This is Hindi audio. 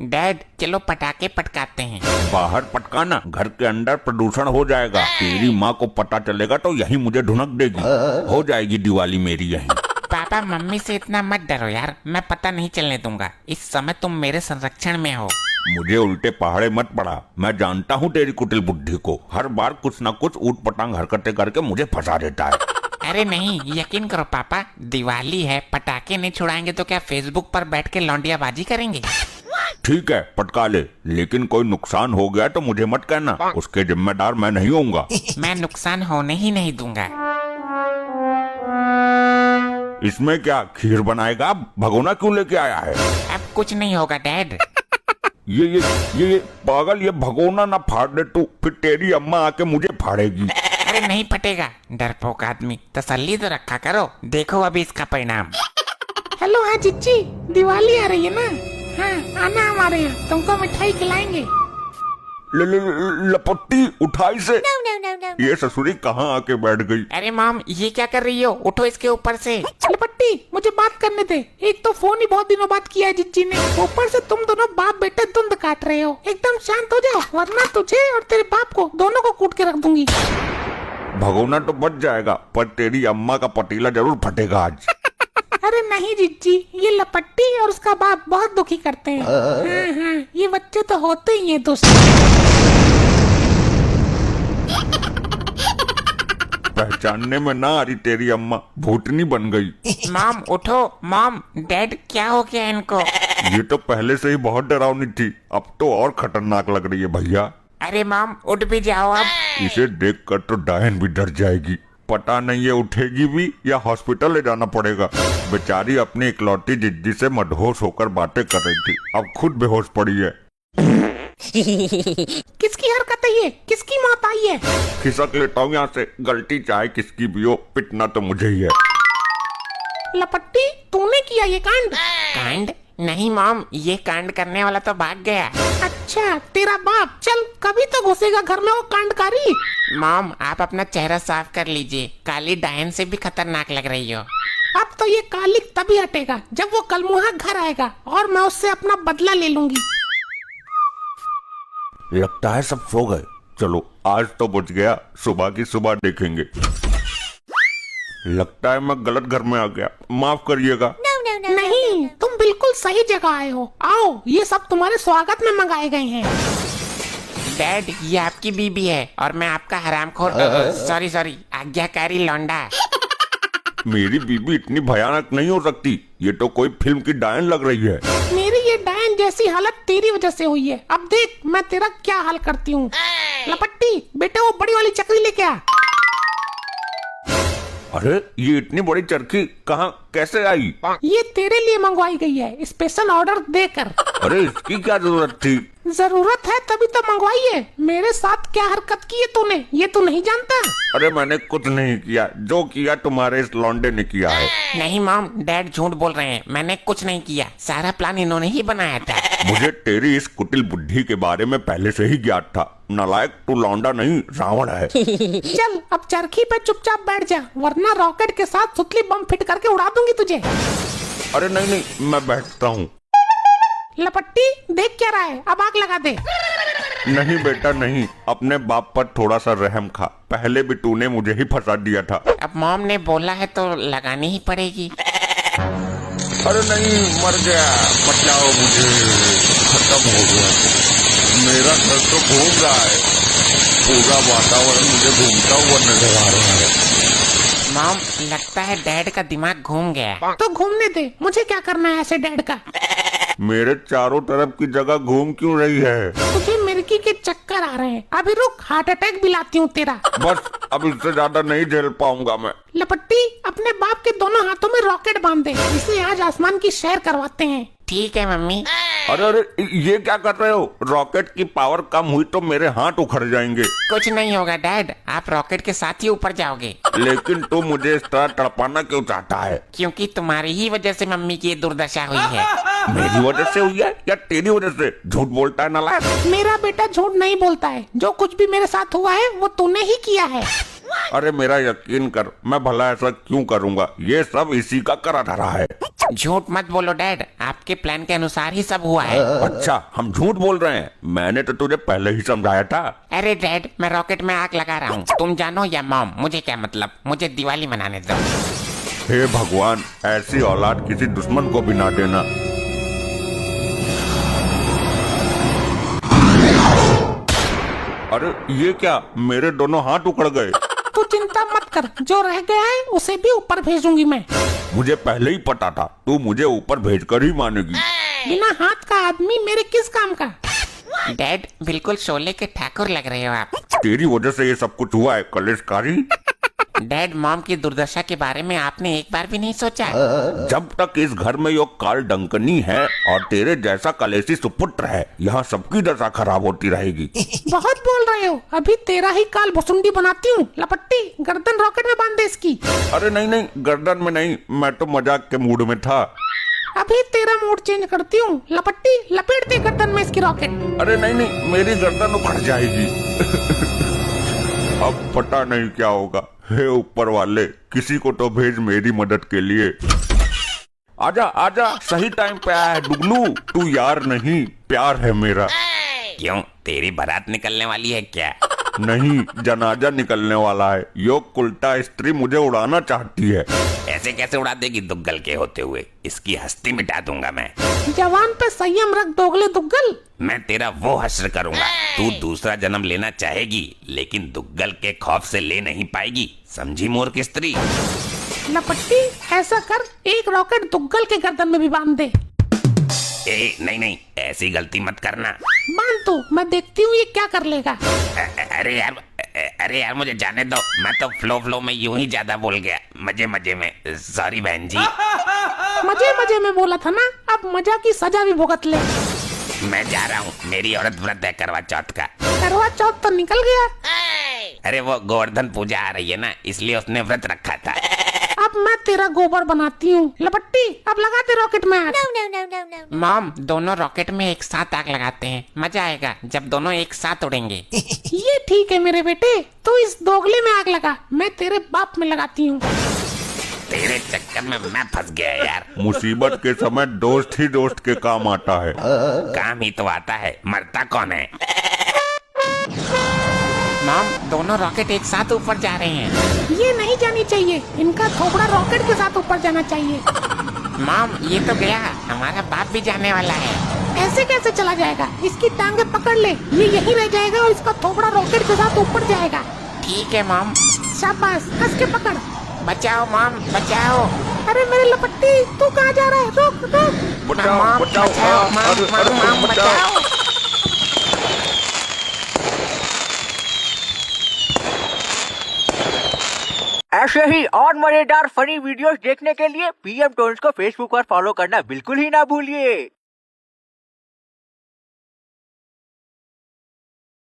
डैड चलो पटाखे पटकाते हैं। बाहर पटकाना, घर के अंदर प्रदूषण हो जाएगा। तेरी माँ को पता चलेगा तो यही मुझे ढुनक देगी। हो जाएगी दिवाली मेरी यही। पापा मम्मी से इतना मत डरो यार, मैं पता नहीं चलने दूंगा। इस समय तुम मेरे संरक्षण में हो। मुझे उल्टे पहाड़े मत पड़ा, मैं जानता हूँ तेरी कुटिल बुद्धि को। हर बार कुछ न कुछ ऊट पटांग हरकतें करके मुझे फंसा देता है। अरे नहीं, यकीन करो पापा, दिवाली है, पटाखे नहीं छुड़ाएंगे तो क्या फेसबुक पर बैठ के लौंडियाबाजी करेंगे? ठीक है पटका ले, लेकिन कोई नुकसान हो गया तो मुझे मत कहना, उसके जिम्मेदार मैं नहीं होऊंगा। मैं नुकसान होने ही नहीं दूंगा। इसमें क्या खीर बनाएगा? भगोना क्यों लेके आया है? अब कुछ नहीं होगा डैड। ये पागल, ये भगोना ना फाड़ दे तू, फिर तेरी अम्मा आके मुझे फाड़ेगी। अरे नहीं फटेगा, डरपोक आदमी, तसल्ली तो रखा करो, देखो अभी इसका परिणाम। हेलो हाँ चिच्ची, दिवाली आ रही है ना? हाँ आना हमारे यहाँ, तुमको मिठाई खिलाएंगे। लपट्टी उठाई से। ये ससुरी कहाँ आके बैठ गई? अरे मॉम ये क्या कर रही हो, उठो इसके ऊपर से। लपट्टी मुझे बात करने दे, एक तो फोन ही बहुत दिनों बाद किया है जिज्जी ने, ऊपर से तुम दोनों बाप बेटे धुंध काट रहे हो। एकदम शांत हो जाओ वरना तुझे और तेरे बाप को दोनों को कूट के रख दूंगी। भगोना तो बच जाएगा पर तेरी अम्मा का पतीला जरूर फटेगा आज। अरे नहीं जिज्जी, ये लपट्टी और उसका बाप बहुत दुखी करते हैं। हाँ, ये बच्चे तो होते ही हैं दोस्त। पहचानने में ना आ रही तेरी अम्मा, भूतनी बन गई। मॉम उठो, मॉम डैड क्या हो गया इनको? ये तो पहले से ही बहुत डरावनी थी, अब तो और खतरनाक लग रही है भैया। अरे मॉम उठ भी जाओ अब। इसे देखकर तो डायन भी डर जाएगी, पता नहीं ये उठेगी भी या हॉस्पिटल ले जाना पड़ेगा। बेचारी अपनी इकलौती जिद्दी से मदहोश होकर बातें कर रही थी, अब खुद बेहोश पड़ी है। किसकी हरकत है ये? किसकी मौत आई है? खिसक लेता हूँ यहाँ से, गलती चाहे किसकी भी हो, पिटना तो मुझे ही है। लपट्टी तूने किया ये कांड? कांड नहीं मॉम, ये कांड करने वाला तो भाग गया। अच्छा तेरा बाप, चल कभी तो घुसेगा घर में वो कांडकारी। मॉम आप अपना चेहरा साफ कर लीजिए, काली डायन से भी खतरनाक लग रही हो। अब तो ये कालिक तभी हटेगा जब वो कलमुहा घर आएगा और मैं उससे अपना बदला ले लूंगी। लगता है सब सो गए, चलो आज तो बच गया, सुबह की सुबह देखेंगे। लगता है मैं गलत घर में आ गया, माफ करिएगा। नहीं तुम बिल्कुल सही जगह आए हो, आओ ये सब तुम्हारे स्वागत में मंगाए गए हैं। डैड ये आपकी बीबी है और मैं आपका हरामखोर सॉरी आज्ञाकारी लौंडा। मेरी बीबी इतनी भयानक नहीं हो सकती, ये तो कोई फिल्म की डायन लग रही है। मेरी ये डायन जैसी हालत तेरी वजह से हुई है, अब देख मैं तेरा क्या हाल करती हूँ। लपट्टी बेटे वो बड़ी वाली चक्री लेके आ। अरे ये इतनी बड़ी चरखी कहाँ कैसे आई? ये तेरे लिए मंगवाई गई है स्पेशल ऑर्डर देकर। अरे इसकी क्या जरूरत थी? जरूरत है तभी तो मंगवाई है। मेरे साथ क्या हरकत की है तूने, ये तू नहीं जानता? अरे मैंने कुछ नहीं किया, जो किया तुम्हारे इस लौंडे ने किया है। नहीं मॉम डैड झूठ बोल रहे हैं, मैंने कुछ नहीं किया, सारा प्लान इन्होंने ही बनाया था। मुझे तेरी इस कुटिल बुद्धि के बारे में पहले से ही ज्ञात था, नालायक तू लौंडा नहीं रावण है। चल अब चरखी पे चुपचाप बैठ जा वरना रॉकेट के साथ सुतली बम फिट करके उड़ा दूंगी तुझे। अरे नहीं मैं बैठता हूँ। लपट्टी देख क्या रहा है, अब आग लगा दे। नहीं बेटा नहीं, अपने बाप पर थोड़ा सा रहम खा, पहले भी तूने मुझे ही फंसा दिया था। अब मॉम ने बोला है तो लगानी ही पड़ेगी। अरे नहीं मर गया, बचाओ मुझे, खत्म हो गया। मेरा घर तो घूम रहा है, पूरा वातावरण मुझे घूमता हुआ नजर आ रहा है। मॉम लगता है डैड का दिमाग घूम गया। तो घूमने दे, मुझे क्या करना है ऐसे डैड का। मेरे चारों तरफ की जगह घूम क्यों रही है? तुझे मिर्गी के चक्कर आ रहे हैं, अभी रुक हार्ट अटैक भी लाती हूँ तेरा। बस अब इससे ज्यादा नहीं झेल पाऊंगा मैं। लपट्टी अपने बाप के दोनों हाथों में रॉकेट बांध दे, इसे आज आसमान की सैर करवाते हैं। ठीक है मम्मी। अरे ये क्या कर रहे हो? रॉकेट की पावर कम हुई तो मेरे हाथ उखड़ जाएंगे। कुछ नहीं होगा डैड, आप रॉकेट के साथ ही ऊपर जाओगे। लेकिन तू मुझे इस तरह तड़पाना क्यों चाहता है? क्योंकि तुम्हारी ही वजह से मम्मी की ये दुर्दशा हुई है। मेरी वजह से हुई है या तेरी वजह से? झूठ बोलता है नालायक। मेरा बेटा झूठ नहीं बोलता है, जो कुछ भी मेरे साथ हुआ है वो तूने ही किया है। अरे मेरा यकीन कर, मैं भला ऐसा क्यों करूंगा? ये सब इसी का करा धरा है। झूठ मत बोलो डैड, आपके प्लान के अनुसार ही सब हुआ है। अच्छा, हम झूठ बोल रहे हैं? मैंने तो तुझे पहले ही समझाया था। अरे डैड, मैं रॉकेट में आग लगा रहा हूँ, तुम जानो या मॉम, मुझे क्या मतलब, मुझे दिवाली मनाने दो। हे भगवान, ऐसी औलाद किसी दुश्मन को भी ना देना। अरे ये क्या, मेरे दोनों हाथ उखड़ गए। तू चिंता मत कर, जो रह गया है उसे भी ऊपर भेजूंगी मैं। मुझे पहले ही पता था तू मुझे ऊपर भेजकर ही मानेगी। बिना हाथ का आदमी मेरे किस काम का? डैड, बिल्कुल शोले के ठाकुर लग रहे हो आप। तेरी वजह से ये सब कुछ हुआ है कलेशकारी। डैड, मॉम की दुर्दशा के बारे में आपने एक बार भी नहीं सोचा? जब तक इस घर में यो काल डंकनी है और तेरे जैसा कलेशी सुपुत्र है, यहाँ सबकी दशा खराब होती रहेगी। बहुत बोल रहे हो, अभी तेरा ही काल भुसुंडी बनाती हूँ। लपट्टी, गर्दन रॉकेट में बांध दे इसकी। अरे नहीं नहीं, गर्दन में नहीं, मैं तो मजाक के मूड में था। अभी तेरा मूड चेंज करती हूँ। लपट्टी, लपेट दे गर्दन में इसकी रॉकेट। अरे नहीं नहीं, मेरी गर्दन उखड़ जाएगी। अब पता नहीं क्या होगा। हे ऊपर वाले, किसी को तो भेज मेरी मदद के लिए। आजा आजा, सही टाइम पे आया है डुगलू। तू यार नहीं, प्यार है मेरा। क्यों, तेरी बारात निकलने वाली है क्या? नहीं, जनाजा निकलने वाला है। यो उल्टा स्त्री मुझे उड़ाना चाहती है। ऐसे कैसे उड़ा देगी दुग्गल के होते हुए? इसकी हस्ती मिटा दूंगा मैं। जवान पे संयम रख दोगले दुग्गल। मैं तेरा वो हश्र करूंगा। तू दूसरा जन्म लेना चाहेगी, लेकिन दुग्गल के खौफ से ले नहीं पाएगी, समझी मूर्ख स्त्री? लपट्टी, ऐसा कर, एक रॉकेट दुग्गल के गर्दन में भी बांध दे। नहीं नहीं, ऐसी गलती मत करना। बांध तो, मैं देखती हूँ ये क्या कर लेगा। अरे यार मुझे जाने दो, मैं तो फ्लो में यूं ही ज्यादा बोल गया, मजे मजे में। सॉरी बहन जी। मजे मजे में बोला था ना, अब मजा की सजा भी भुगत ले। मैं जा रहा हूँ, मेरी औरत व्रत है करवा चौथ का। करवा चौथ तो निकल गया। अरे वो गोवर्धन पूजा आ रही है ना, इसलिए उसने व्रत रखा था। अब मैं तेरा गोबर बनाती हूँ। लपट्टी, अब लगा दे रॉकेट में आग। No. मॉम, दोनों रॉकेट में एक साथ आग लगाते हैं, मजा आएगा जब दोनों एक साथ उड़ेंगे। ये ठीक है मेरे बेटे, तू इस दोगले में आग लगा, मैं तेरे बाप में लगाती हूँ। तेरे चक्कर में मैं फंस गया यार। मुसीबत के समय दोस्त ही दोस्त के काम आता है। काम ही तो आता है, मरता कौन है? मॉम, दोनों रॉकेट एक साथ ऊपर जा रहे हैं। ये नहीं जानी चाहिए, इनका थोबड़ा रॉकेट के साथ ऊपर जाना चाहिए। मॉम, ये तो गया, हमारा बाप भी जाने वाला है। ऐसे कैसे चला जाएगा? इसकी टांगे पकड़ ले, ये यहीं रह जाएगा और इसका थोबड़ा रॉकेट के साथ ऊपर जाएगा। ठीक है मॉम। शाबाश, कस के पकड़। बचाओ मॉम, बचाओ। अरे मेरे लपट्टी, तू कहाँ जा रहा है? रुक रुक। बचाओ बचाओ, मॉम, बचाओ। ऐसे ही और मजेदार फनी वीडियोस देखने के लिए पीएम टोन्स को फेसबुक पर फॉलो करना बिल्कुल ही ना भूलिए।